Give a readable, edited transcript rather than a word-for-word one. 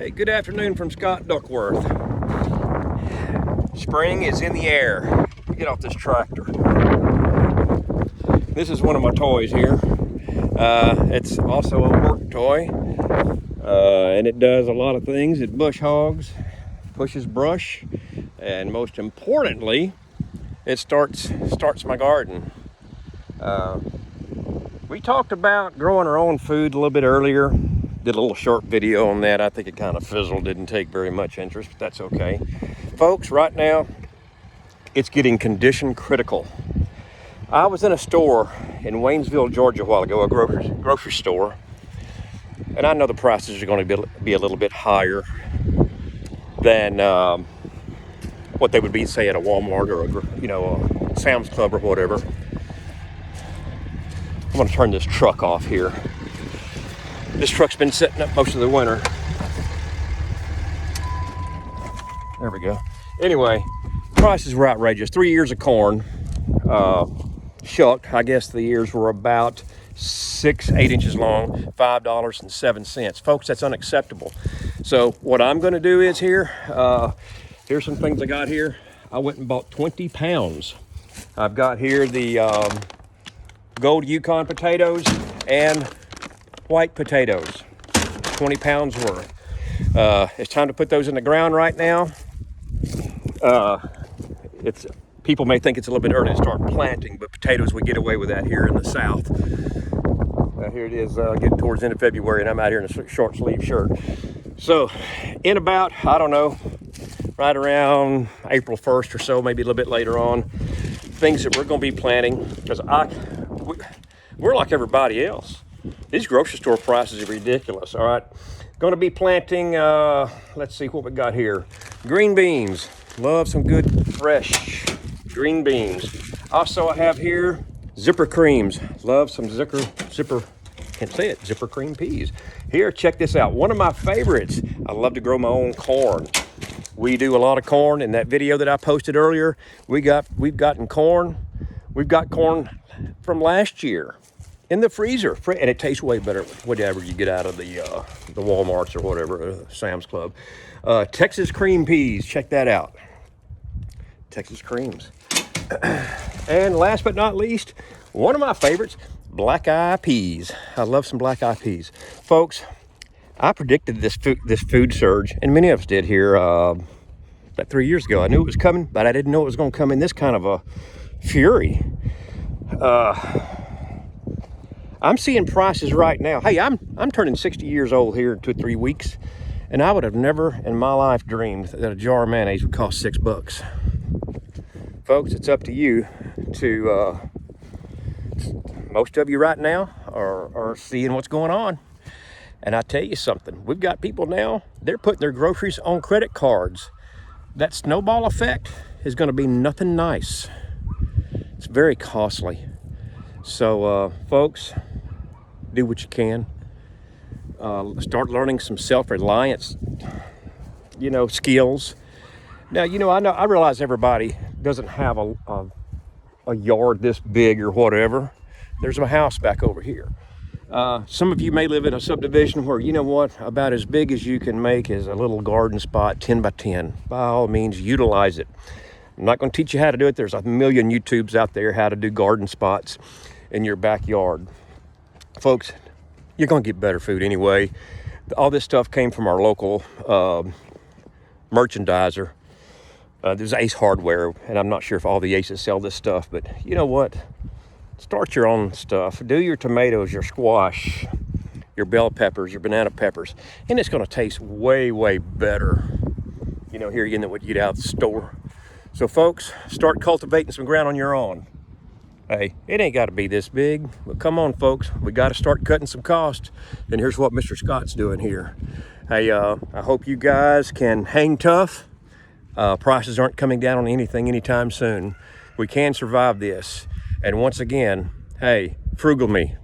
Hey, good afternoon from Scott Duckworth. Spring is in the air. Get off this tractor. This is one of my toys here. It's also a work toy, and it does a lot of things. It bush hogs, pushes brush, and most importantly, it starts my garden. We talked about growing our own food a little bit earlier. Did a little short video on that. I think it kind of fizzled, didn't take very much interest, but that's okay. Folks, right now, it's getting condition critical. I was in a store in Waynesville, Georgia a while ago, a grocery store, and I know the prices are going to be a little bit higher than what they would be, say, at a Walmart or a Sam's Club or whatever. I'm going to turn this truck off here. This truck's been sitting up most of the winter. There we go. Anyway, prices were outrageous. 3 years of corn, shucked. I guess the ears were about 8 inches long, $5.07. Folks, that's unacceptable. So what I'm going to do is here's some things I got here. I went and bought 20 pounds. I've got here the gold Yukon potatoes and white potatoes, 20 pounds worth. It's time to put those in the ground right now. People may think it's a little bit early to start planting, but potatoes, we get away with that here in the South. Here it is, getting towards the end of February, and I'm out here in a short sleeve shirt. So in about, I don't know, right around April 1st or so, maybe a little bit later on, things that we're going to be planting, because we're like everybody else. These grocery store prices are ridiculous, all right? Going to be planting, let's see what we got here. Green beans. Love some good, fresh green beans. Also, I have here zipper creams. Love some zipper cream peas. Here, check this out. One of my favorites. I love to grow my own corn. We do a lot of corn. In that video that I posted earlier, we've gotten corn. We've got corn from last year in the freezer, and it tastes way better whatever you get out of the Walmarts or whatever, Sam's Club. Texas cream peas, check that out. Texas creams. And last but not least, one of my favorites, black eye peas. I love some black eye peas. Folks, I predicted this food surge, and many of us did here about 3 years ago. I knew it was coming, but I didn't know it was going to come in this kind of a fury. I'm seeing prices right now. Hey, I'm turning 60 years old here in 2 or 3 weeks, and I would have never in my life dreamed that a jar of mayonnaise would cost $6. Folks, it's up to you to, most of you right now are seeing what's going on. And I tell you something, we've got people now, they're putting their groceries on credit cards. That snowball effect is going to be nothing nice. It's very costly. So, folks, do what you can. Start learning some self-reliance, skills. Now, I realize everybody doesn't have a yard this big or whatever. There's a house back over here. Some of you may live in a subdivision where, about as big as you can make is a little garden spot, 10 by 10. By all means, utilize it. I'm not going to teach you how to do it. There's a million YouTubes out there how to do garden spots in your backyard. Folks, you're going to get better food anyway. All this stuff came from our local merchandiser. There's Ace Hardware, and I'm not sure if all the Aces sell this stuff, but you know what? Start your own stuff. Do your tomatoes, your squash, your bell peppers, your banana peppers, and it's going to taste way, way better, here again than what you get out of the store. So, folks, start cultivating some ground on your own. Hey, it ain't got to be this big, but come on, folks. We got to start cutting some cost, and here's what Mr. Scott's doing here. Hey, I hope you guys can hang tough. Prices aren't coming down on anything anytime soon. We can survive this. And once again, hey, frugal me.